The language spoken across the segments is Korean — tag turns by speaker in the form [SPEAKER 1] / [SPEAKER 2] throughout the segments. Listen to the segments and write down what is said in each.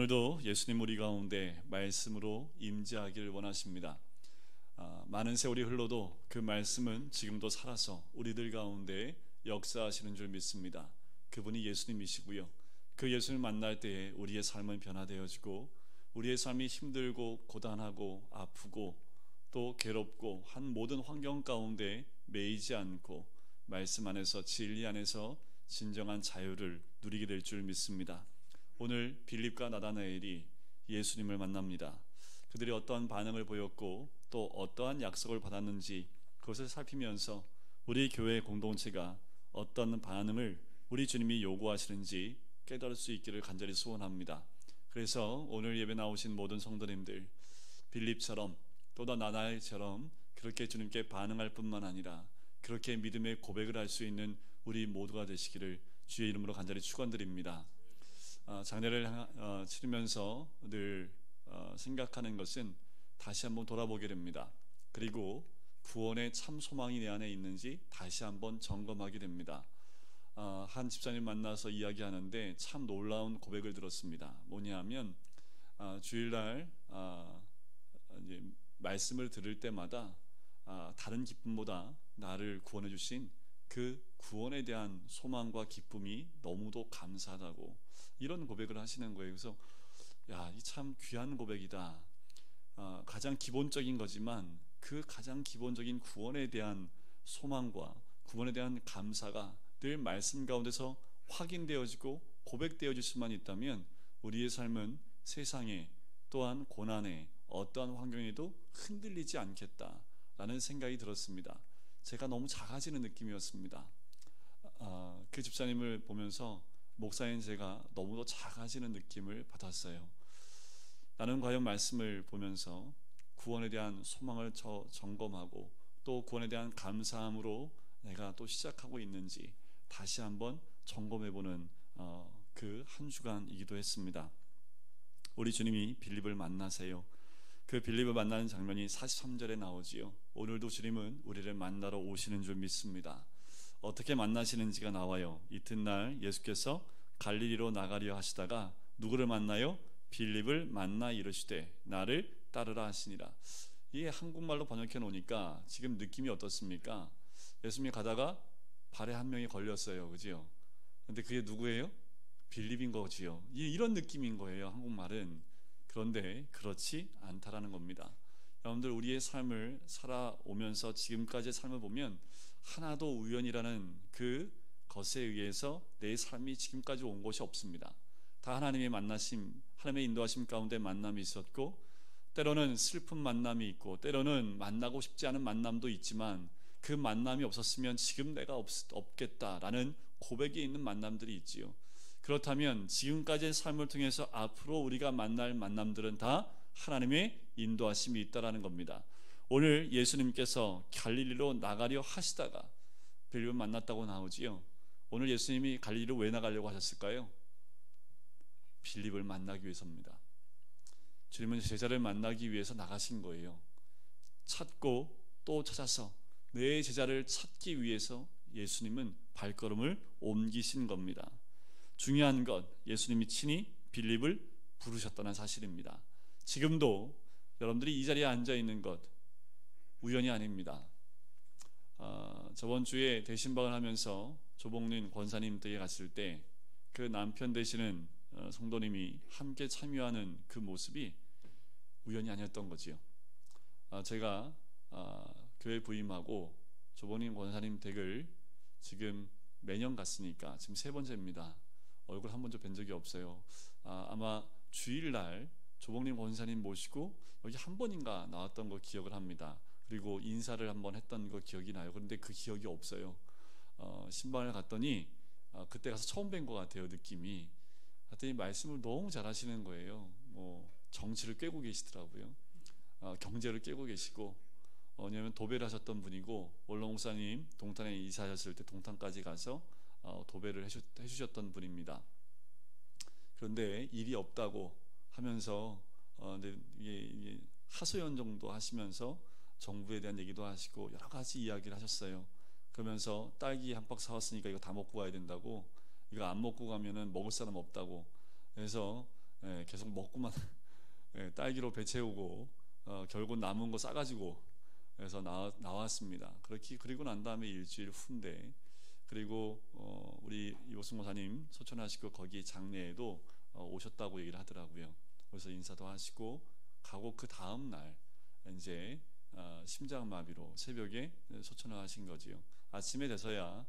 [SPEAKER 1] 오늘도 예수님 우리 가운데 말씀으로 임재하기를 원하십니다. 많은 세월이 흘러도 그 말씀은 지금도 살아서 우리들 가운데 역사하시는 줄 믿습니다. 그분이 예수님이시고요. 그 예수님을 만날 때에 우리의 삶은 변화되어지고 우리의 삶이 힘들고 고단하고 아프고 또 괴롭고 한 모든 환경 가운데 매이지 않고 말씀 안에서 진리 안에서 진정한 자유를 누리게 될 줄 믿습니다. 오늘 빌립과 나다나엘이 예수님을 만납니다. 그들이 어떠한 반응을 보였고 또 어떠한 약속을 받았는지 그것을 살피면서 우리 교회 공동체가 어떤 반응을 우리 주님이 요구하시는지 깨달을 수 있기를 간절히 소원합니다. 그래서 오늘 예배 나오신 모든 성도님들, 빌립처럼 또다 나다나엘처럼 그렇게 주님께 반응할 뿐만 아니라 그렇게 믿음의 고백을 할 수 있는 우리 모두가 되시기를 주의 이름으로 간절히 축원드립니다. 장례를 치르면서 늘 생각하는 것은 다시 한번 돌아보게 됩니다. 그리고 구원의 참 소망이 내 안에 있는지 다시 한번 점검하게 됩니다. 한 집사님 만나서 이야기하는데 참 놀라운 고백을 들었습니다. 뭐냐면 주일날 이제 말씀을 들을 때마다 다른 기쁨보다 나를 구원해 주신 그 구원에 대한 소망과 기쁨이 너무도 감사하다고 이런 고백을 하시는 거예요. 그래서 야, 이 참 귀한 고백이다. 가장 기본적인 거지만 그 가장 기본적인 구원에 대한 소망과 구원에 대한 감사가 늘 말씀 가운데서 확인되어지고 고백되어질 수만 있다면 우리의 삶은 세상에 또한 고난에 어떠한 환경에도 흔들리지 않겠다라는 생각이 들었습니다. 제가 너무 작아지는 느낌이었습니다. 그 집사님을 보면서 목사인 제가 너무도 작아지는 느낌을 받았어요. 나는 과연 말씀을 보면서 구원에 대한 소망을 점검하고 또 구원에 대한 감사함으로 내가 또 시작하고 있는지 다시 한번 점검해보는 그 한 주간이기도 했습니다. 우리 주님이 빌립을 만나세요. 그 빌립을 만나는 장면이 43절에 나오지요. 오늘도 주님은 우리를 만나러 오시는 줄 믿습니다. 어떻게 만나시는지가 나와요. 이튿날 예수께서 갈릴리로 나가려 하시다가 누구를 만나요? 빌립을 만나 이르시되 나를 따르라 하시니라. 이게 한국말로 번역해 놓으니까 지금 느낌이 어떻습니까? 예수님이 가다가 발에 한 명이 걸렸어요. 그죠? 근데 그게 누구예요? 빌립인 거지요. 이런 느낌인 거예요, 한국말은. 그런데 그렇지 않다라는 겁니다. 여러분들, 우리의 삶을 살아오면서 지금까지의 삶을 보면 하나도 우연이라는 그 것에 의해서 내 삶이 지금까지 온 것이 없습니다. 다 하나님의 만나심, 하나님의 인도하심 가운데 만남이 있었고, 때로는 슬픈 만남이 있고 때로는 만나고 싶지 않은 만남도 있지만 그 만남이 없었으면 지금 내가 없겠다라는 고백이 있는 만남들이 있지요. 그렇다면 지금까지의 삶을 통해서 앞으로 우리가 만날 만남들은 다 하나님의 인도하심이 있다라는 겁니다. 오늘 예수님께서 갈릴리로 나가려 하시다가 빌립을 만났다고 나오지요. 오늘 예수님이 갈릴리로 왜 나가려고 하셨을까요? 빌립을 만나기 위해서입니다. 주님은 제자를 만나기 위해서 나가신 거예요. 찾고 또 찾아서 내 제자를 찾기 위해서 예수님은 발걸음을 옮기신 겁니다. 중요한 것, 예수님이 친히 빌립을 부르셨다는 사실입니다. 지금도 여러분들이 이 자리에 앉아 있는 것 우연이 아닙니다. 저번 주에 대신방을 하면서 조복린 권사님 댁에 갔을 때 그 남편 되시는 성도님이 함께 참여하는 그 모습이 우연이 아니었던 거지요. 제가 교회 부임하고 조복린 권사님 댁을 지금 매년 갔으니까 지금 3번째입니다. 얼굴 한 번도 뵌 적이 없어요. 아마 주일날 조복님 권사님 모시고 여기 한 번인가 나왔던 거 기억을 합니다. 그리고 인사를 한번 했던 거 기억이 나요. 그런데 그 기억이 없어요. 신방을 갔더니 그때 가서 처음 뵌 것 같아요. 느낌이. 갔더니 말씀을 너무 잘하시는 거예요. 뭐 정치를 꿰고 계시더라고요. 경제를 꿰고 계시고, 왜냐하면 도배를 하셨던 분이고 원로 목사님 동탄에 이사하셨을 때 동탄까지 가서 도배를 해주셨던 분입니다. 그런데 일이 없다고 하면서 이게 하소연 정도 하시면서 정부에 대한 얘기도 하시고 여러 가지 이야기를 하셨어요. 그러면서 딸기 한 박 사왔으니까 이거 다 먹고 가야 된다고, 이거 안 먹고 가면은 먹을 사람 없다고. 그래서 계속 먹고만 딸기로 배 채우고 결국 남은 거 싸가지고 그래서 나왔습니다. 그리고 난 다음에 일주일 후인데 그리고 우리 이호승 목사님 소천하시고 거기 장례에도 오셨다고 얘기를 하더라고요. 그래서 인사도 하시고 가고 그 다음 날 이제 심장마비로 새벽에 소천을 하신 거지요. 아침에 돼서야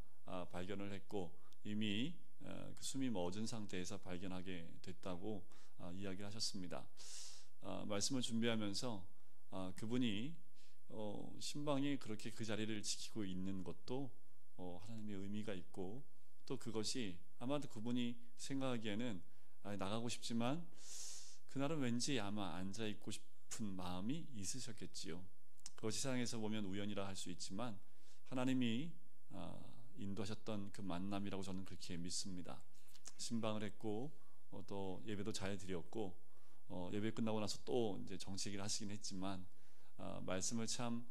[SPEAKER 1] 발견을 했고 이미 그 숨이 멎은 상태에서 발견하게 됐다고 이야기를 하셨습니다. 말씀을 준비하면서 그분이 신방이 그렇게 그 자리를 지키고 있는 것도 하나님의 의미가 있고 또 그것이 아마도 그분이 생각하기에는 나가고 싶지만 그날은 왠지 아마 앉아있고 싶은 마음이 있으셨겠지요. 그것이 세상에서 보면 우연이라 할 수 있지만 하나님이 인도하셨던 그 만남이라고 저는 그렇게 믿습니다. 신방을 했고 또 예배도 잘 드렸고 예배 끝나고 나서 또 이제 정식을 하시긴 했지만 말씀을 참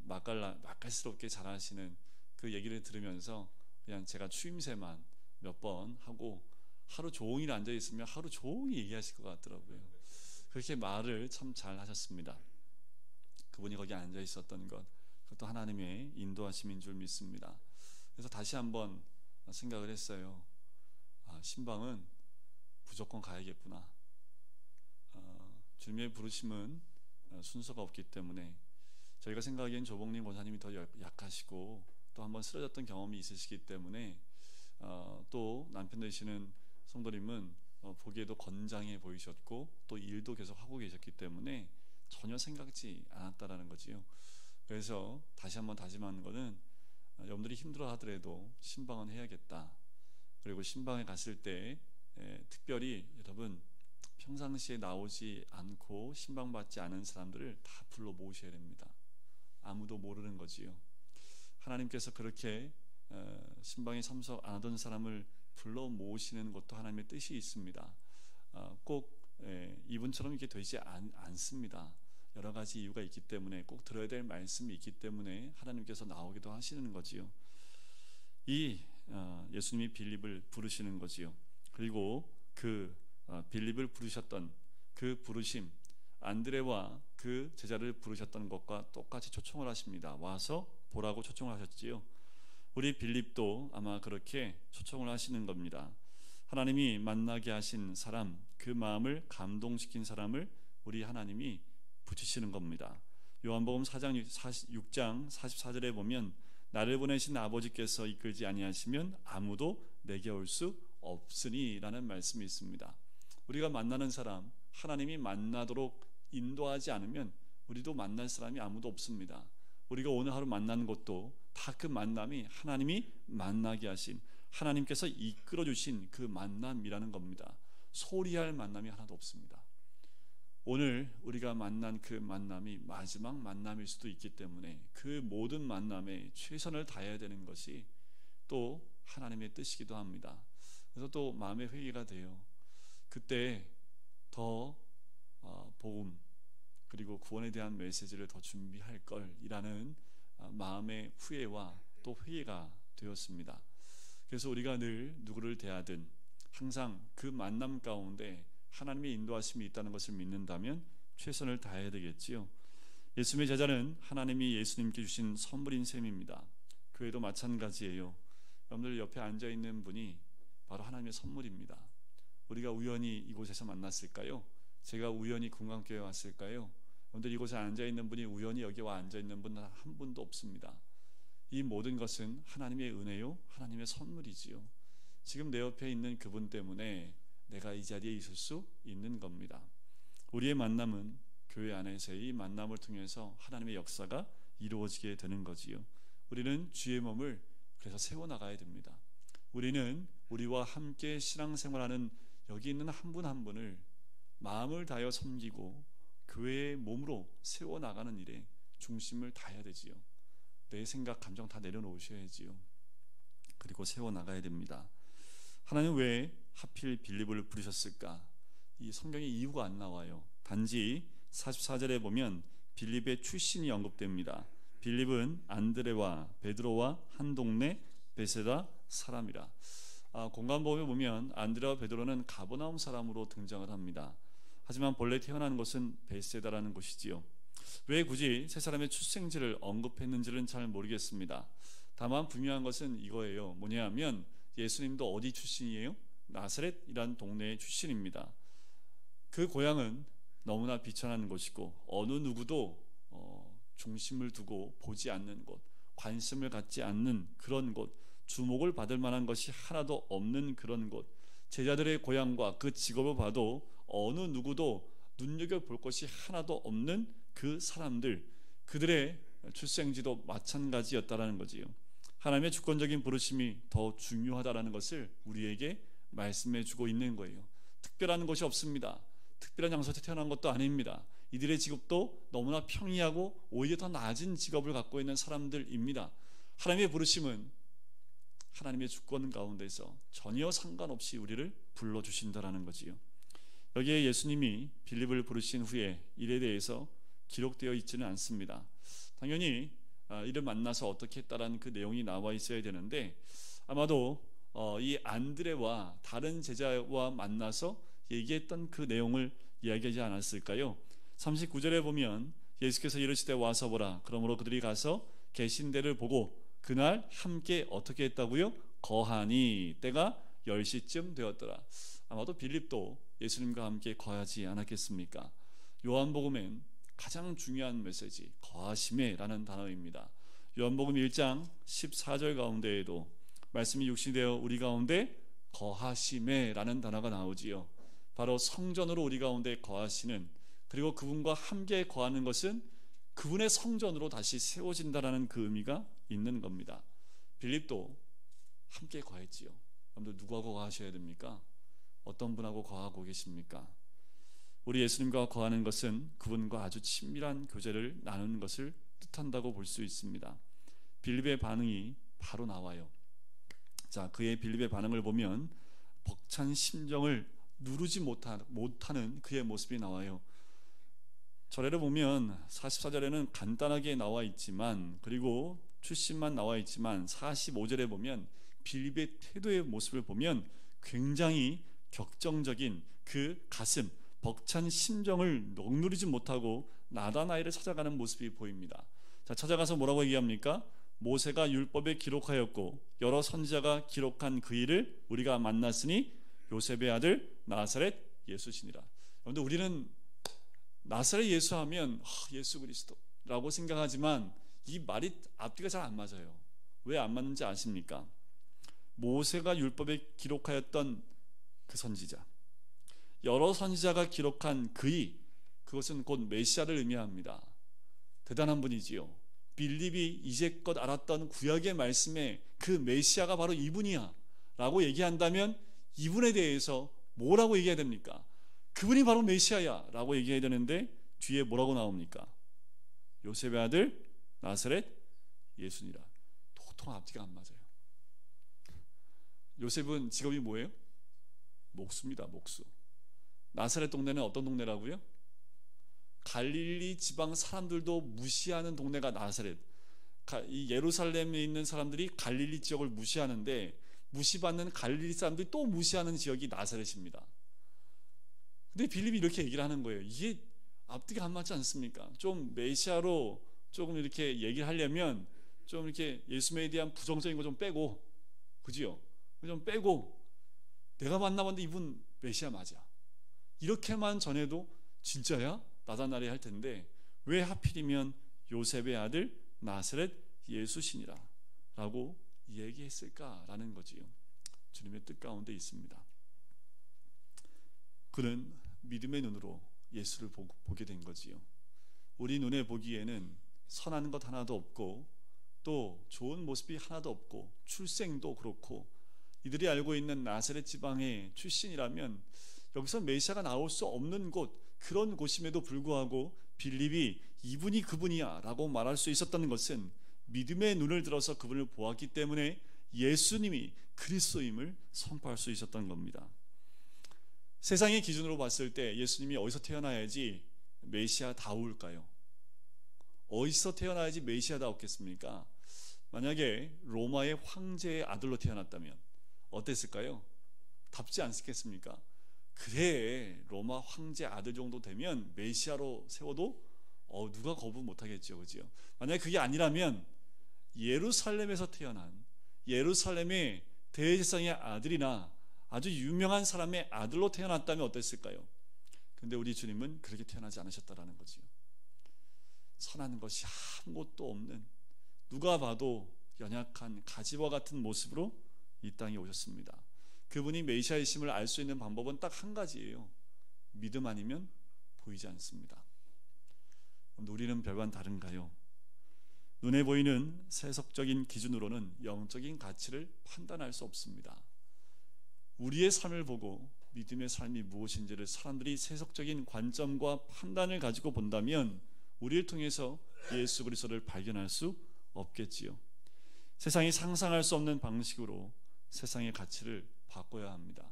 [SPEAKER 1] 맛깔스럽게 잘하시는 그 얘기를 들으면서 그냥 제가 추임새만 몇 번 하고 하루 종일 앉아 있으면 하루 종일 얘기하실 것 같더라고요. 그렇게 말을 참 잘 하셨습니다. 그분이 거기 앉아 있었던 것 그것도 하나님의 인도하심인 줄 믿습니다. 그래서 다시 한번 생각을 했어요. 신방은 무조건 가야겠구나. 주님의 부르심은 순서가 없기 때문에 저희가 생각하기엔 조봉림 권사님이 더 약하시고 또 한번 쓰러졌던 경험이 있으시기 때문에 또 남편 되시는 성도님은 보기에도 건장해 보이셨고 또 일도 계속 하고 계셨기 때문에 전혀 생각지 않았다라는 거지요. 그래서 다시 한번 다짐하는 거는 여러분들이 힘들어 하더라도 신방은 해야겠다. 그리고 신방에 갔을 때 특별히 여러분 평상시에 나오지 않고 신방 받지 않은 사람들을 다 불러 모으셔야 됩니다. 아무도 모르는 거지요. 하나님께서 그렇게 신방에 참석 안 하던 사람을 불러 모으시는 것도 하나님의 뜻이 있습니다. 꼭 이분처럼 이렇게 되지 않습니다. 여러 가지 이유가 있기 때문에 꼭 들어야 될 말씀이 있기 때문에 하나님께서 나오기도 하시는 거지요. 이 예수님이 빌립을 부르시는 거지요. 그리고 그 빌립을 부르셨던 그 부르심, 안드레와 그 제자를 부르셨던 것과 똑같이 초청을 하십니다. 와서 보라고 초청을 하셨지요. 우리 빌립도 아마 그렇게 초청을 하시는 겁니다. 하나님이 만나게 하신 사람, 그 마음을 감동시킨 사람을 우리 하나님이 붙이시는 겁니다. 요한복음 6장 44절에 보면 나를 보내신 아버지께서 이끌지 아니하시면 아무도 내게 올 수 없으니 라는 말씀이 있습니다. 우리가 만나는 사람, 하나님이 만나도록 인도하지 않으면 우리도 만날 사람이 아무도 없습니다. 우리가 오늘 하루 만나는 것도 다 그 만남이 하나님이 만나게 하신, 하나님께서 이끌어 주신 그 만남이라는 겁니다. 소리할 만남이 하나도 없습니다. 오늘 우리가 만난 그 만남이 마지막 만남일 수도 있기 때문에 그 모든 만남에 최선을 다해야 되는 것이 또 하나님의 뜻이기도 합니다. 그래서 또 마음의 회개가 돼요. 그때 더 복음 그리고 구원에 대한 메시지를 더 준비할 걸이라는 마음의 후회와 또 회개가 되었습니다. 그래서 우리가 늘 누구를 대하든 항상 그 만남 가운데 하나님의 인도하심이 있다는 것을 믿는다면 최선을 다해야 되겠지요. 예수님의 제자는 하나님이 예수님께 주신 선물인 셈입니다. 교회도 마찬가지예요. 여러분들 옆에 앉아있는 분이 바로 하나님의 선물입니다. 우리가 우연히 이곳에서 만났을까요? 제가 우연히 금강교회에 왔을까요? 여러분들 이곳에 앉아있는 분이 우연히 여기 와 앉아있는 분 한 분도 없습니다. 이 모든 것은 하나님의 은혜요, 하나님의 선물이지요. 지금 내 옆에 있는 그분 때문에 내가 이 자리에 있을 수 있는 겁니다. 우리의 만남은 교회 안에서의 만남을 통해서 하나님의 역사가 이루어지게 되는 거지요. 우리는 주의 몸을 그래서 세워나가야 됩니다. 우리는 우리와 함께 신앙생활하는 여기 있는 한 분 한 분을 마음을 다하여 섬기고 교회의 몸으로 세워나가는 일에 중심을 다해야 되지요. 내 생각, 감정 다 내려놓으셔야지요. 그리고 세워나가야 됩니다. 하나님 왜 하필 빌립을 부르셨을까? 이 성경에 이유가 안 나와요. 단지 44절에 보면 빌립의 출신이 언급됩니다. 빌립은 안드레와 베드로와 한 동네 베세다 사람이라. 공관복음에 보면 안드레와 베드로는 가버나움 사람으로 등장을 합니다. 하지만 본래 태어난 곳은 벳세다라는 곳이지요. 왜 굳이 세 사람의 출생지를 언급했는지는 잘 모르겠습니다. 다만 분명한 것은 이거예요. 뭐냐 하면 예수님도 어디 출신이에요? 나사렛이란 동네의 출신입니다. 그 고향은 너무나 비천한 곳이고 어느 누구도 중심을 두고 보지 않는 곳, 관심을 갖지 않는 그런 곳, 주목을 받을 만한 것이 하나도 없는 그런 곳, 제자들의 고향과 그 직업을 봐도 어느 누구도 눈여겨볼 것이 하나도 없는 그 사람들, 그들의 출생지도 마찬가지였다라는 거지요. 하나님의 주권적인 부르심이 더 중요하다라는 것을 우리에게 말씀해 주고 있는 거예요. 특별한 것이 없습니다. 특별한 장소에 태어난 것도 아닙니다. 이들의 직업도 너무나 평이하고 오히려 더 낮은 직업을 갖고 있는 사람들입니다. 하나님의 부르심은 하나님의 주권 가운데서 전혀 상관없이 우리를 불러주신다라는 거지요. 여기에 예수님이 빌립을 부르신 후에 일에 대해서 기록되어 있지는 않습니다. 당연히 이를 만나서 어떻게 했다라는 그 내용이 나와 있어야 되는데 아마도 이 안드레와 다른 제자와 만나서 얘기했던 그 내용을 이야기하지 않았을까요? 39절에 보면 예수께서 이르시되 와서 보라. 그러므로 그들이 가서 계신 데를 보고 그날 함께 어떻게 했다고요? 거하니 때가 10시쯤 되었더라. 아마도 빌립도 예수님과 함께 거하지 않았겠습니까? 요한복음엔 가장 중요한 메시지 거하심에라는 단어입니다. 요한복음 1장 14절 가운데에도 말씀이 육신이 되어 우리 가운데 거하심에라는 단어가 나오지요. 바로 성전으로 우리 가운데 거하시는, 그리고 그분과 함께 거하는 것은 그분의 성전으로 다시 세워진다라는 그 의미가 있는 겁니다. 빌립도 함께 거했지요. 여러분들 누구하고 거하셔야 됩니까? 어떤 분하고 거하고 계십니까? 우리 예수님과 거하는 것은 그분과 아주 친밀한 교제를 나누는 것을 뜻한다고 볼 수 있습니다. 빌립의 반응이 바로 나와요. 자, 그의 빌립의 반응을 보면 벅찬 심정을 누르지 못하는 그의 모습이 나와요. 절에를 보면 44절에는 간단하게 나와 있지만, 그리고 출신만 나와 있지만 45절에 보면 빌립의 태도의 모습을 보면 굉장히 격정적인 그 가슴, 벅찬 심정을 억누르지 못하고 나다나엘을 찾아가는 모습이 보입니다. 자, 찾아가서 뭐라고 얘기합니까? 모세가 율법에 기록하였고 여러 선지자가 기록한 그 일을 우리가 만났으니 요셉의 아들 나사렛 예수시니라. 그런데 우리는 나사렛 예수 하면 예수 그리스도라고 생각하지만 이 말이 앞뒤가 잘 안 맞아요. 왜 안 맞는지 아십니까? 모세가 율법에 기록하였던 그 선지자, 여러 선지자가 기록한 그의, 그것은 곧 메시아를 의미합니다. 대단한 분이지요. 빌립이 이제껏 알았던 구약의 말씀에 그 메시아가 바로 이분이야 라고 얘기한다면 이분에 대해서 뭐라고 얘기해야 됩니까? 그분이 바로 메시아야 라고 얘기해야 되는데 뒤에 뭐라고 나옵니까? 요셉의 아들 나사렛 예수니라. 도통 앞뒤가 안 맞아요. 요셉은 직업이 뭐예요? 목수입니다. 목수. 나사렛 동네는 어떤 동네라고요? 갈릴리 지방 사람들도 무시하는 동네가 나사렛. 이 예루살렘에 있는 사람들이 갈릴리 지역을 무시하는데 무시받는 갈릴리 사람들이 또 무시하는 지역이 나사렛입니다. 근데 빌립이 이렇게 얘기를 하는 거예요. 이게 앞뒤가 안 맞지 않습니까? 좀 메시아로 조금 이렇게 얘기를 하려면 좀 이렇게 예수님에 대한 부정적인 거 좀 빼고, 그지요? 좀 빼고 내가 만나봤는데 이분 메시아 맞아, 이렇게만 전해도 진짜야? 나다나리 할 텐데 왜 하필이면 요셉의 아들 나사렛 예수시니라 라고 얘기했을까라는 거지요. 주님의 뜻 가운데 있습니다. 그는 믿음의 눈으로 예수를 보게 된 거지요. 우리 눈에 보기에는 선한 것 하나도 없고 또 좋은 모습이 하나도 없고 출생도 그렇고 이들이 알고 있는 나사렛 지방의 출신이라면 여기서 메시아가 나올 수 없는 곳, 그런 곳임에도 불구하고 빌립이 이분이 그분이야 라고 말할 수 있었다는 것은 믿음의 눈을 들어서 그분을 보았기 때문에 예수님이 그리스도임을 선포할 수 있었던 겁니다. 세상의 기준으로 봤을 때 예수님이 어디서 태어나야지 메시아다울까요? 어디서 태어나야지 메시아다웠겠습니까? 만약에 로마의 황제의 아들로 태어났다면, 어땠을까요? 답지 않겠습니까? 그래, 로마 황제 아들 정도 되면 메시아로 세워도 누가 거부 못하겠죠, 그죠? 만약에 그게 아니라면 예루살렘에서 태어난 예루살렘의 대제사장의 아들이나 아주 유명한 사람의 아들로 태어났다면 어땠을까요? 근데 우리 주님은 그렇게 태어나지 않으셨다라는 거지요. 선한 것이 아무것도 없는, 누가 봐도 연약한 가지와 같은 모습으로 이 땅에 오셨습니다. 그분이 메시아이심을 알 수 있는 방법은 딱 한 가지예요. 믿음 아니면 보이지 않습니다. 우리는 별반 다른가요? 눈에 보이는 세속적인 기준으로는 영적인 가치를 판단할 수 없습니다. 우리의 삶을 보고 믿음의 삶이 무엇인지를 사람들이 세속적인 관점과 판단을 가지고 본다면 우리를 통해서 예수 그리스도를 발견할 수 없겠지요. 세상이 상상할 수 없는 방식으로 세상의 가치를 바꿔야 합니다.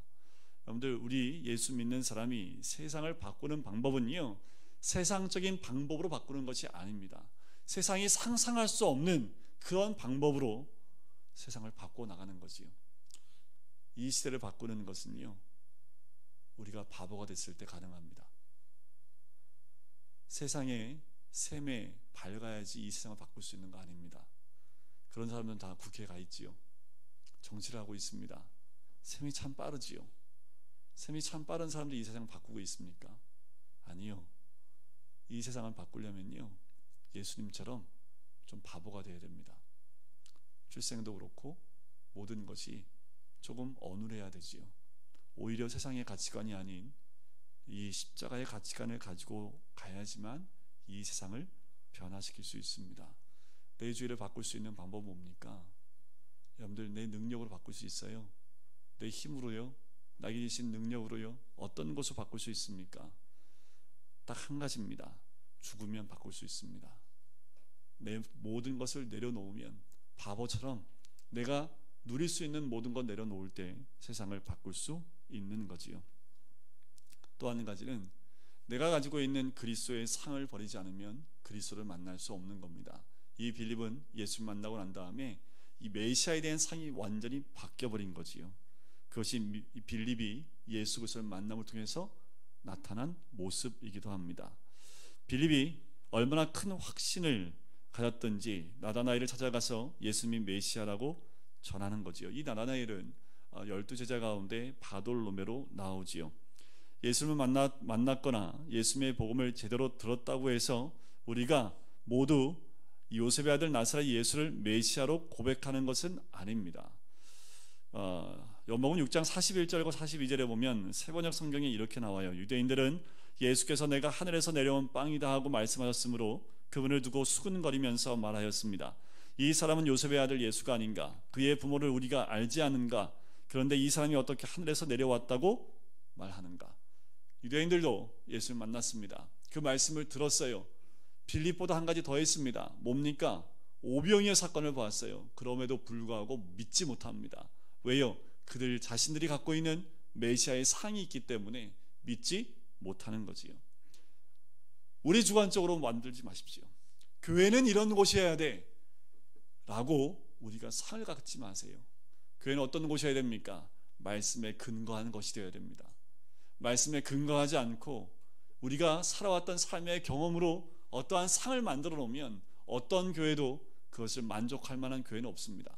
[SPEAKER 1] 여러분들, 우리 예수 믿는 사람이 세상을 바꾸는 방법은요, 세상적인 방법으로 바꾸는 것이 아닙니다. 세상이 상상할 수 없는 그런 방법으로 세상을 바꿔 나가는 거지요. 이 시대를 바꾸는 것은요, 우리가 바보가 됐을 때 가능합니다. 세상의 셈에 밝아야지 이 세상을 바꿀 수 있는 거 아닙니다. 그런 사람들은 다 국회에 가 있지요. 정치를 하고 있습니다. 셈이 참 빠르지요. 셈이 참 빠른 사람들이 이 세상을 바꾸고 있습니까? 아니요. 이 세상을 바꾸려면요, 예수님처럼 좀 바보가 되어야 됩니다. 출생도 그렇고 모든 것이 조금 어눌해야 되지요. 오히려 세상의 가치관이 아닌 이 십자가의 가치관을 가지고 가야지만 이 세상을 변화시킬 수 있습니다. 내 주위를 바꿀 수 있는 방법은 뭡니까? 여러분들, 내 능력으로 바꿀 수 있어요? 내 힘으로요? 나에게 주신 능력으로요? 어떤 것으로 바꿀 수 있습니까? 딱 한 가지입니다. 죽으면 바꿀 수 있습니다. 내 모든 것을 내려놓으면, 바보처럼 내가 누릴 수 있는 모든 것 내려놓을 때 세상을 바꿀 수 있는 거지요. 또 한 가지는 내가 가지고 있는 그리스도의 상을 버리지 않으면 그리스도를 만날 수 없는 겁니다. 이 빌립은 예수 만나고 난 다음에 이 메시아에 대한 상이 완전히 바뀌어버린 거지요. 그것이 이 빌립이 예수 그리스도를 만남을 통해서 나타난 모습이기도 합니다. 빌립이 얼마나 큰 확신을 가졌던지 나다나엘을 찾아가서 예수님이 메시아라고 전하는 거지요. 이 나다나엘은 12제자 가운데 바돌로메로 나오지요. 예수님을 만났거나 예수님의 복음을 제대로 들었다고 해서 우리가 모두 요셉의 아들 나사렛 예수를 메시아로 고백하는 것은 아닙니다. 요한복음 6장 41절과 42절에 보면 세번역 성경에 이렇게 나와요. 유대인들은 예수께서 내가 하늘에서 내려온 빵이다 하고 말씀하셨으므로 그분을 두고 수근거리면서 말하였습니다. 이 사람은 요셉의 아들 예수가 아닌가? 그의 부모를 우리가 알지 않은가? 그런데 이 사람이 어떻게 하늘에서 내려왔다고 말하는가? 유대인들도 예수를 만났습니다. 그 말씀을 들었어요. 빌립보다 한 가지 더 했습니다. 뭡니까? 오병이어 사건을 보았어요. 그럼에도 불구하고 믿지 못합니다. 왜요? 그들 자신들이 갖고 있는 메시아의 상이 있기 때문에 믿지 못하는 거지요. 우리 주관적으로 만들지 마십시오. 교회는 이런 곳이어야 돼 라고 우리가 상을 갖지 마세요. 교회는 어떤 곳이어야 됩니까? 말씀에 근거한 것이 되어야 됩니다. 말씀에 근거하지 않고 우리가 살아왔던 삶의 경험으로 어떠한 상을 만들어 놓으면 어떤 교회도 그것을 만족할 만한 교회는 없습니다.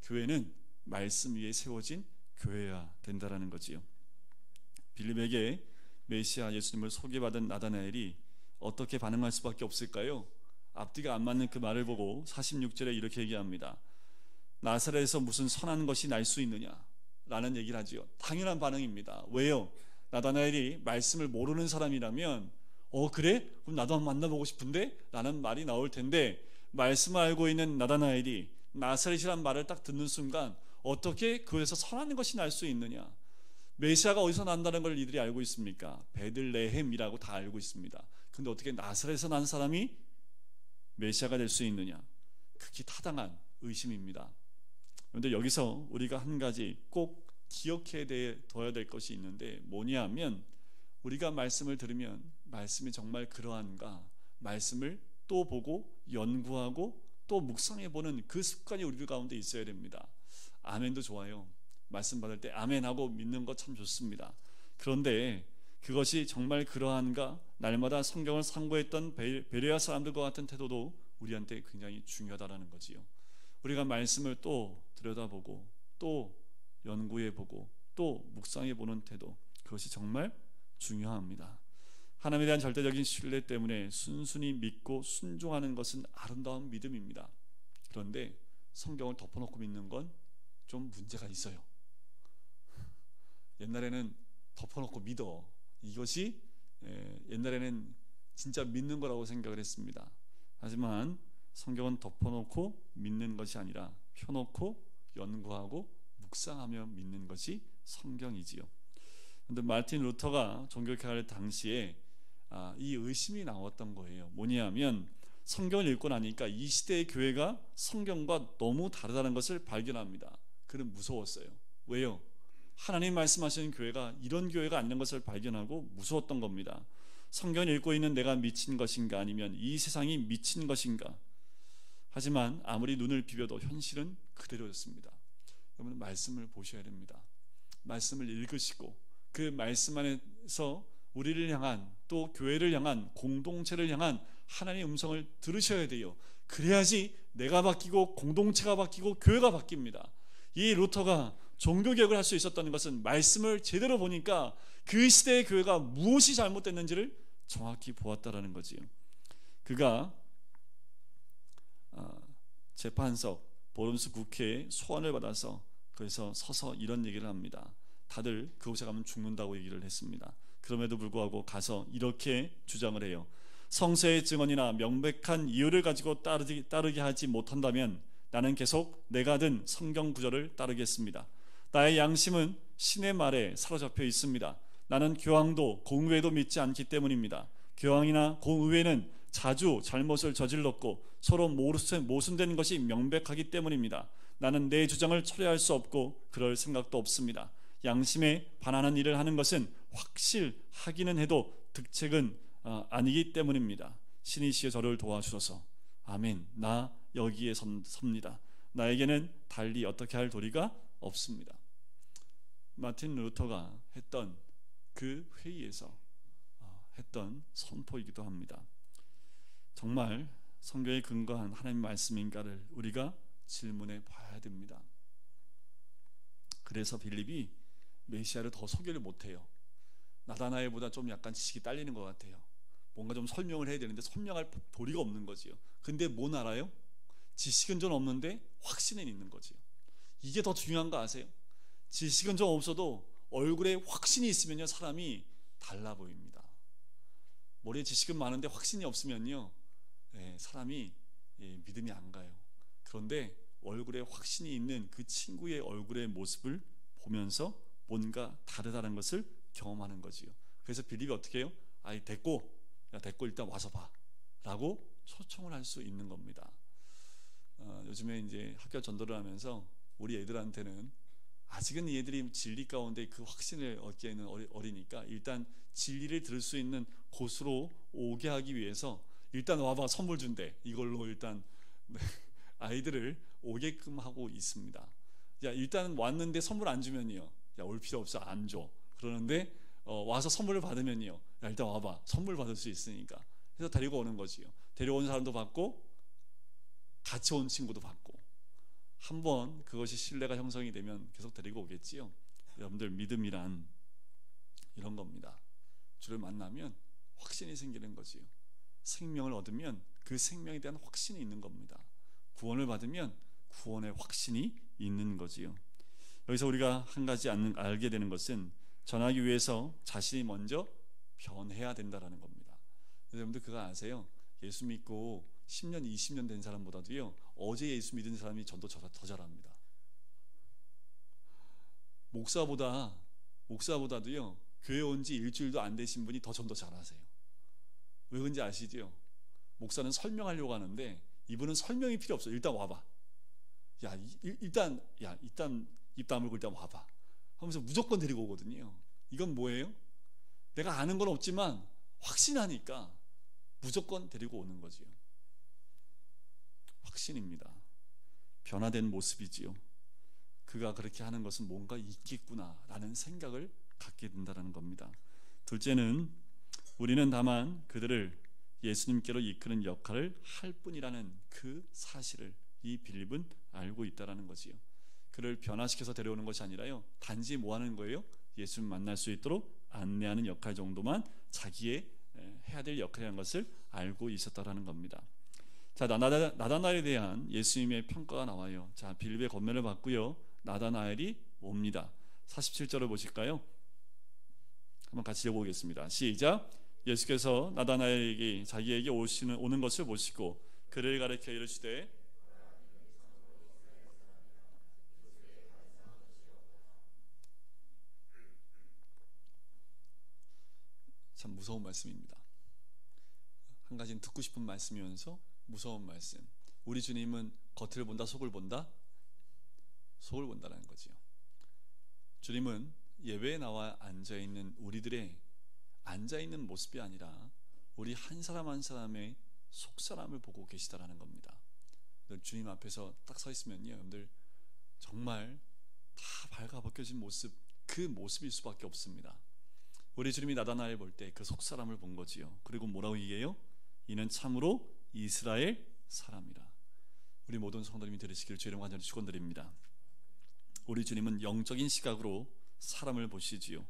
[SPEAKER 1] 교회는 말씀 위에 세워진 교회여야 된다라는 거지요. 빌립에게 메시아 예수님을 소개받은 나다나엘이 어떻게 반응할 수밖에 없을까요? 앞뒤가 안 맞는 그 말을 보고 46절에 이렇게 얘기합니다. 나사렛에서 무슨 선한 것이 날 수 있느냐? 라는 얘기를 하지요. 당연한 반응입니다. 왜요? 나다나엘이 말씀을 모르는 사람이라면 그래? 그럼 나도 한번 만나보고 싶은데? 라는 말이 나올 텐데 말씀을 알고 있는 나다나엘이 나사렛이란 말을 딱 듣는 순간 어떻게 그에서 선한 것이 날 수 있느냐? 메시아가 어디서 난다는 걸 이들이 알고 있습니까? 베들레헴이라고 다 알고 있습니다. 근데 어떻게 나사렛에서 난 사람이 메시아가 될 수 있느냐? 극히 타당한 의심입니다. 그런데 여기서 우리가 한 가지 꼭 기억해 둬야 될 것이 있는데 뭐냐 하면 우리가 말씀을 들으면 말씀이 정말 그러한가? 말씀을 또 보고 연구하고 또 묵상해 보는 그 습관이 우리 가운데 있어야 됩니다. 아멘도 좋아요. 말씀 받을 때 아멘하고 믿는 것 참 좋습니다. 그런데 그것이 정말 그러한가? 날마다 성경을 상고했던 베레아 사람들과 같은 태도도 우리한테 굉장히 중요하다는 거지요. 우리가 말씀을 또 들여다보고 또 연구해보고 또 묵상해보는 태도, 그것이 정말 중요합니다. 하나님에 대한 절대적인 신뢰 때문에 순순히 믿고 순종하는 것은 아름다운 믿음입니다. 그런데 성경을 덮어놓고 믿는 건 좀 문제가 있어요. 옛날에는 덮어놓고 믿어, 이것이 옛날에는 진짜 믿는 거라고 생각을 했습니다. 하지만 성경은 덮어놓고 믿는 것이 아니라 펴놓고 연구하고 묵상하며 믿는 것이 성경이지요. 그런데 마르틴 루터가 종교개혁할 당시에 이 의심이 나왔던 거예요. 뭐냐면 성경을 읽고 나니까 이 시대의 교회가 성경과 너무 다르다는 것을 발견합니다. 그는 무서웠어요. 왜요? 하나님 말씀하시는 교회가 이런 교회가 아닌 것을 발견하고 무서웠던 겁니다. 성경을 읽고 있는 내가 미친 것인가, 아니면 이 세상이 미친 것인가. 하지만 아무리 눈을 비벼도 현실은 그대로였습니다. 여러분, 말씀을 보셔야 됩니다. 말씀을 읽으시고 그 말씀 안에서 우리를 향한, 또 교회를 향한, 공동체를 향한 하나님의 음성을 들으셔야 돼요. 그래야지 내가 바뀌고 공동체가 바뀌고 교회가 바뀝니다. 이 루터가 종교개혁을 할 수 있었다는 것은 말씀을 제대로 보니까 그 시대의 교회가 무엇이 잘못됐는지를 정확히 보았다라는 거지요. 그가 재판석 보름스 국회에 소환을 받아서 거기서 서서 이런 얘기를 합니다. 다들 그곳에 가면 죽는다고 얘기를 했습니다. 그럼에도 불구하고 가서 이렇게 주장을 해요. 성서의 증언이나 명백한 이유를 가지고 따르게 하지 못한다면 나는 계속 내가 든 성경 구절을 따르겠습니다. 나의 양심은 신의 말에 사로잡혀 있습니다. 나는 교황도 공의회도 믿지 않기 때문입니다. 교황이나 공의회는 자주 잘못을 저질렀고 서로 모순된 것이 명백하기 때문입니다. 나는 내 주장을 철회할 수 없고 그럴 생각도 없습니다. 양심에 반하는 일을 하는 것은 확실하기는 해도 득책은 아니기 때문입니다. 신이시여 저를 도와주소서. 아멘. 나 여기에 섭니다. 나에게는 달리 어떻게 할 도리가 없습니다. 마틴 루터가 했던 그 회의에서 했던 선포이기도 합니다. 정말 성경에 근거한 하나님 말씀인가를 우리가 질문해 봐야 됩니다. 그래서 빌립이 메시아를 더 소개를 못해요. 나다나엘보다 좀 약간 지식이 딸리는 것 같아요. 뭔가 좀 설명을 해야 되는데 설명할 도리가 없는 거지요. 근데 뭘 알아요? 지식은 좀 없는데 확신은 있는 거지요. 이게 더 중요한 거 아세요? 지식은 좀 없어도 얼굴에 확신이 있으면요, 사람이 달라 보입니다. 머리에 지식은 많은데 확신이 없으면요, 사람이 믿음이 안 가요. 그런데 얼굴에 확신이 있는 그 친구의 얼굴의 모습을 보면서 뭔가 다르다는 것을 경험하는 거지요. 그래서 빌립이 어떻게 해요? 됐고 일단 와서 봐 라고 초청을 할 수 있는 겁니다. 요즘에 이제 학교 전도를 하면서 우리 애들한테는 아직은 얘들이 진리 가운데 그 확신을 얻기에는 어리니까 일단 진리를 들을 수 있는 곳으로 오게 하기 위해서 일단 와봐 선물 준대, 이걸로 일단 아이들을 오게끔 하고 있습니다. 일단 왔는데 선물 안 주면요, 올 필요 없어, 안 줘. 그러는데 와서 선물을 받으면요, 일단 와봐, 선물 받을 수 있으니까. 그래서 데리고 오는 거지요. 데려온 사람도 받고 같이 온 친구도 받고, 한번 그것이 신뢰가 형성이 되면 계속 데리고 오겠지요. 여러분들, 믿음이란 이런 겁니다. 주를 만나면 확신이 생기는 거지요. 생명을 얻으면 그 생명에 대한 확신이 있는 겁니다. 구원을 받으면 구원의 확신이 있는 거지요. 여기서 우리가 한 가지 알게 되는 것은 전하기 위해서 자신이 먼저 변해야 된다는 겁니다. 여러분들 그거 아세요? 예수 믿고 10년, 20년 된 사람보다도요, 어제 예수 믿은 사람이 전도 더 잘합니다. 목사보다도요, 교회 온 지 일주일도 안 되신 분이 더 전도 잘하세요. 왜 그런지 아시죠? 목사는 설명하려고 하는데 이분은 설명이 필요 없어요. 일단 와봐. 일단 입 다물고 일단 와봐 하면서 무조건 데리고 오거든요. 이건 뭐예요? 내가 아는 건 없지만 확신하니까 무조건 데리고 오는 거지요. 확신입니다. 변화된 모습이지요. 그가 그렇게 하는 것은 뭔가 있겠구나라는 생각을 갖게 된다는 겁니다. 둘째는 우리는 다만 그들을 예수님께로 이끄는 역할을 할 뿐이라는 그 사실을 이 빌립은 알고 있다라는 거지요. 그를 변화시켜서 데려오는 것이 아니라요, 단지 뭐 하는 거예요? 예수님 만날 수 있도록 안내하는 역할 정도만 자기의 해야 될 역할이라는 것을 알고 있었다라는 겁니다. 자, 나다나엘에 대한 예수님의 평가가 나와요. 자, 빌립의 권면을 받고요, 나다나엘이 옵니다. 47절을 보실까요? 한번 같이 읽어보겠습니다. 시작. 예수께서 나다나엘에게 자기에게 오는 것을 보시고 그를 가리켜 이르시되 참 무서운 말씀입니다. 한 가지는 듣고 싶은 말씀이면서 무서운 말씀. 우리 주님은 겉을 본다, 속을 본다? 속을 본다는 거지요. 주님은 예배에 나와 앉아있는 우리들의 앉아있는 모습이 아니라 우리 한 사람 한 사람의 속사람을 보고 계시다라는 겁니다. 주님 앞에서 딱 서 있으면요, 여러분들 정말 다 발가벗겨진 모습, 그 모습일 수밖에 없습니다. 우리 주님이 나다나엘 볼 때 그 속사람을 본 거지요. 그리고 뭐라고 얘기해요? 이는 참으로 이스라엘 사람이라. 우리 모든 성도님이 들으시기를 주의 이름 간절히 축원드립니다. 우리 주님은 영적인 시각으로 사람을 보시지요.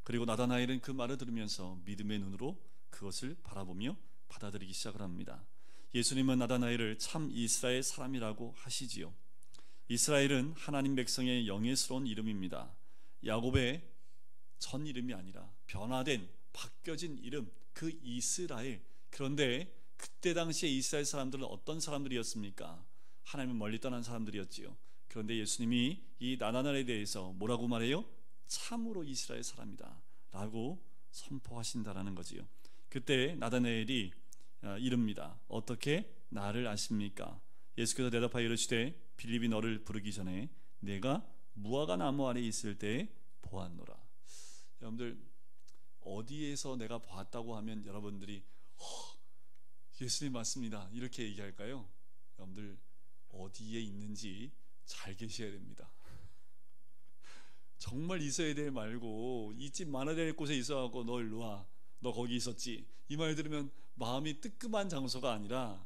[SPEAKER 1] 그리고 나다나엘은 그 말을 들으면서 믿음의 눈으로 그것을 바라보며 받아들이기 시작을 합니다. 예수님은 나다나엘을 참 이스라엘 사람이라고 하시지요. 이스라엘은 하나님 백성의 영예스러운 이름입니다. 야곱의 전 이름이 아니라 변화된 바뀌어진 이름, 그 이스라엘. 그런데 그때 당시에 이스라엘 사람들은 어떤 사람들이었습니까? 하나님을 멀리 떠난 사람들이었지요. 그런데 예수님이 이 나다나엘에 대해서 뭐라고 말해요? 참으로 이스라엘 사람이다 라고 선포하신다라는 거지요. 그때 나다나엘이 이릅니다. 어떻게 나를 아십니까? 예수께서 대답하여 이르시되 빌립이 너를 부르기 전에 내가 무화과 나무 아래 있을 때 보았노라. 여러분들 어디에서 내가 봤다고 하면 여러분들이 예수님 맞습니다 이렇게 얘기할까요? 여러분들 어디에 있는지 잘 계셔야 됩니다. 정말 있어야 될 말고 있지 말아야 될 곳에 있어갖고 너 일로 와, 너 거기 있었지, 이 말 들으면 마음이 뜨끔한 장소가 아니라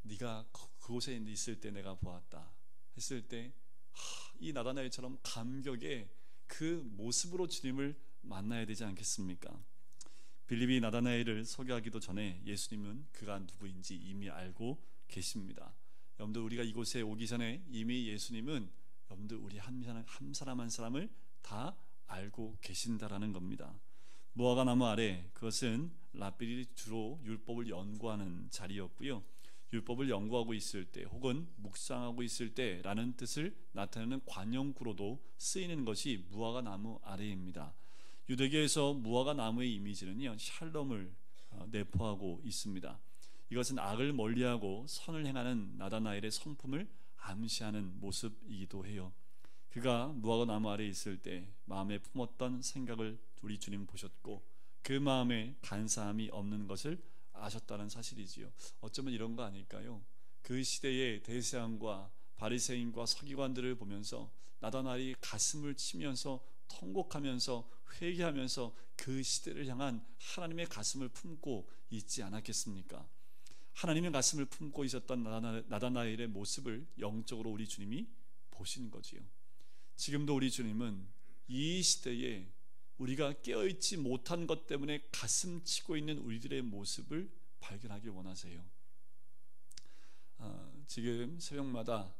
[SPEAKER 1] 네가 그곳에 있을 때 내가 보았다 했을 때 이 나다나엘처럼 감격의 그 모습으로 주님을 만나야 되지 않겠습니까? 빌립이 나다나엘을 소개하기도 전에 예수님은 그가 누구인지 이미 알고 계십니다. 여러분들 우리가 이곳에 오기 전에 이미 예수님은 여러분들 우리 한 사람 한 사람을 다 알고 계신다라는 겁니다. 무화과 나무 아래, 그것은 랍빌이 주로 율법을 연구하는 자리였고요, 율법을 연구하고 있을 때 혹은 묵상하고 있을 때라는 뜻을 나타내는 관용구로도 쓰이는 것이 무화과 나무 아래입니다. 유대교에서 무화과 나무의 이미지는요, 샬롬을 내포하고 있습니다. 이것은 악을 멀리하고 선을 행하는 나다나엘의 성품을 암시하는 모습이기도 해요. 그가 무화과 나무 아래 있을 때 마음에 품었던 생각을 우리 주님 보셨고 그 마음에 간사함이 없는 것을 아셨다는 사실이지요. 어쩌면 이런 거 아닐까요? 그 시대의 대제사장과 바리새인과 서기관들을 보면서 나다나엘이 가슴을 치면서 통곡하면서 회개하면서 그 시대를 향한 하나님의 가슴을 품고 있지 않았겠습니까? 하나님의 가슴을 품고 있었던 나다나엘의 모습을 영적으로 우리 주님이 보시는 거지요. 지금도 우리 주님은 이 시대에 우리가 깨어있지 못한 것 때문에 가슴 치고 있는 우리들의 모습을 발견하길 원하세요. 지금 새벽마다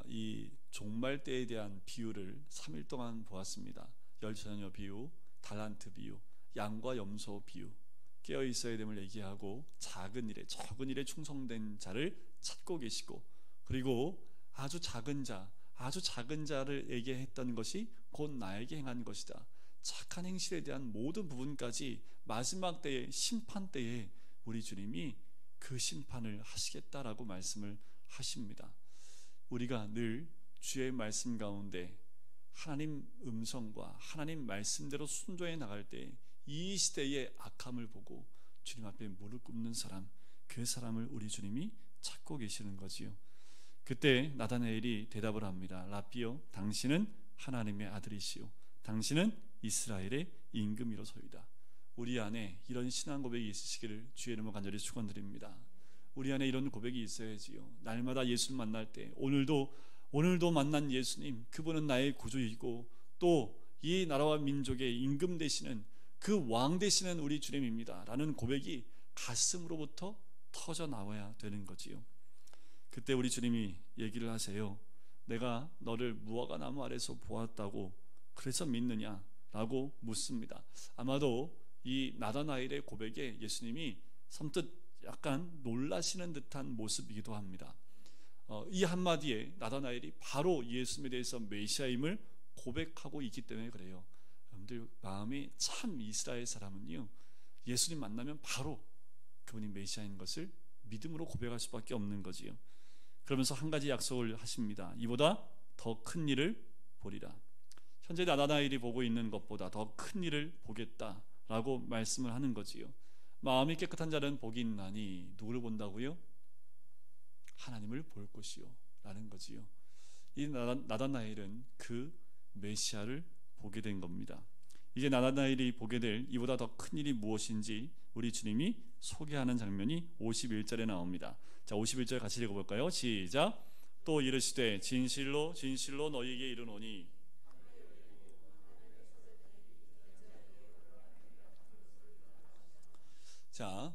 [SPEAKER 1] 이 종말 때에 대한 비유를 3일 동안 보았습니다. 열처녀 비유, 달란트 비유, 양과 염소 비유, 깨어 있어야 됨을 얘기하고 작은 일에, 적은 일에 충성된 자를 찾고 계시고, 그리고 아주 작은 자를 얘기했던 것이 곧 나에게 행한 것이다. 착한 행실에 대한 모든 부분까지 마지막 때에, 심판 때에 우리 주님이 그 심판을 하시겠다라고 말씀을 하십니다. 우리가 늘 주의 말씀 가운데 하나님 음성과 하나님 말씀대로 순종해 나갈 때 이 시대의 악함을 보고 주님 앞에 무릎 꿇는 사람, 그 사람을 우리 주님이 찾고 계시는 거지요. 그때 나다나엘이 대답을 합니다. 라삐요, 당신은 하나님의 아들이시오. 당신은 이스라엘의 임금이로소이다. 우리 안에 이런 신앙 고백이 있으시기를 주의 이름으로 간절히 축원드립니다. 우리 안에 이런 고백이 있어야지요. 날마다 예수를 만날 때 오늘도 만난 예수님, 그분은 나의 구주이고 또 이 나라와 민족의 임금 되시는 그 왕 되시는 우리 주님입니다 라는 고백이 가슴으로부터 터져 나와야 되는 거지요. 그때 우리 주님이 얘기를 하세요. 내가 너를 무화과 나무 아래서 보았다고 그래서 믿느냐? 라고 묻습니다. 아마도 이 나다나엘의 고백에 예수님이 선뜻 약간 놀라시는 듯한 모습이기도 합니다. 이 한마디에 나다나엘이 바로 예수님에 대해서 메시아임을 고백하고 있기 때문에 그래요. 여러분들 마음이 참 이스라엘 사람은요, 예수님 만나면 바로 그분이 메시아인 것을 믿음으로 고백할 수밖에 없는 거지요. 그러면서 한 가지 약속을 하십니다. 이보다 더 큰 일을 보리라. 현재 나다나엘이 보고 있는 것보다 더 큰 일을 보겠다라고 말씀을 하는 거지요. 마음이 깨끗한 자는 복이 있나니 누구를 본다고요? 하나님을 볼 것이요 라는 거지요. 이 나다나엘은 그 메시아를 보게 된 겁니다. 이제 나다나엘이 보게 될 이보다 더 큰 일이 무엇인지 우리 주님이 소개하는 장면이 51절에 나옵니다. 자, 51절 같이 읽어볼까요? 시작. 또 이르시되 진실로 진실로 너희에게 이르노니. 자,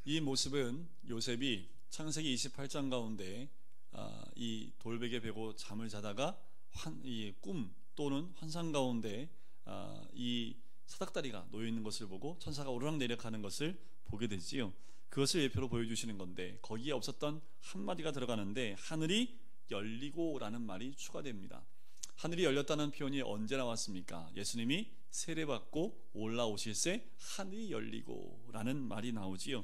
[SPEAKER 1] 이 모습은 요셉이 창세기 28장 가운데 이 돌베개 베고 잠을 자다가 이 꿈 또는 환상 가운데 이 사닥다리가 놓여 있는 것을 보고 천사가 오르락내리락 하는 것을 보게 되지요. 그것을 예표로 보여주시는 건데 거기에 없었던 한마디가 들어가는데 하늘이 열리고라는 말이 추가됩니다. 하늘이 열렸다는 표현이 언제 나왔습니까? 예수님이 세례받고 올라오실새 하늘이 열리고라는 말이 나오지요.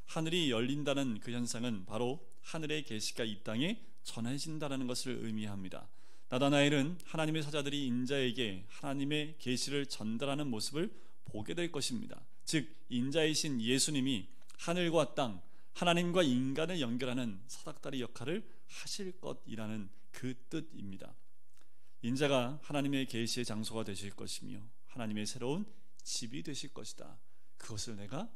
[SPEAKER 1] 하늘이 열린다는 그 현상은 바로 하늘의 계시가 이 땅에 전해진다는 것을 의미합니다. 나다나엘은 하나님의 사자들이 인자에게 하나님의 계시를 전달하는 모습을 보게 될 것입니다. 즉 인자이신 예수님이 하늘과 땅, 하나님과 인간을 연결하는 사닥다리 역할을 하실 것이라는 그 뜻입니다. 인자가 하나님의 계시의 장소가 되실 것이며 하나님의 새로운 집이 되실 것이다. 그것을 내가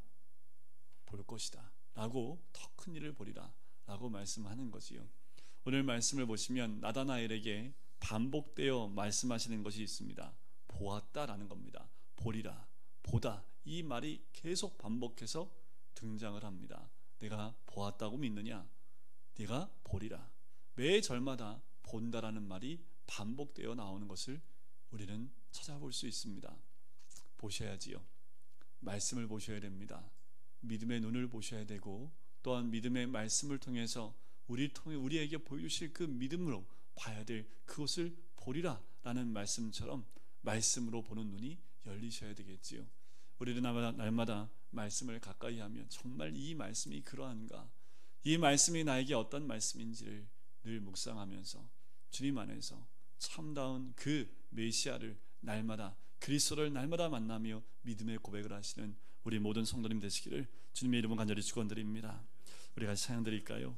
[SPEAKER 1] 볼 것이다 라고 더 큰 일을 보리라 라고 말씀하는 거지요. 오늘 말씀을 보시면 나다나엘에게 반복되어 말씀하시는 것이 있습니다. 보았다라는 겁니다. 보리라, 보다, 이 말이 계속 반복해서 등장을 합니다. 내가 보았다고 믿느냐? 네가 보리라. 매 절마다 본다라는 말이 반복되어 나오는 것을 우리는 찾아볼 수 있습니다. 보셔야지요. 말씀을 보셔야 됩니다. 믿음의 눈을 보셔야 되고 또한 믿음의 말씀을 통해서 우리에게 보여주실 그 믿음으로 봐야 될 그것을 보리라 라는 말씀처럼 말씀으로 보는 눈이 열리셔야 되겠지요. 우리는 날마다 말씀을 가까이 하면 정말 이 말씀이 그러한가, 이 말씀이 나에게 어떤 말씀인지를 늘 묵상하면서 주님 안에서 참다운 그 메시아를 날마다, 그리스도를 날마다 만나며 믿음의 고백을 하시는 우리 모든 성도님 되시기를 주님의 이름으로 간절히 축원드립니다. 우리 같이 찬양 드릴까요?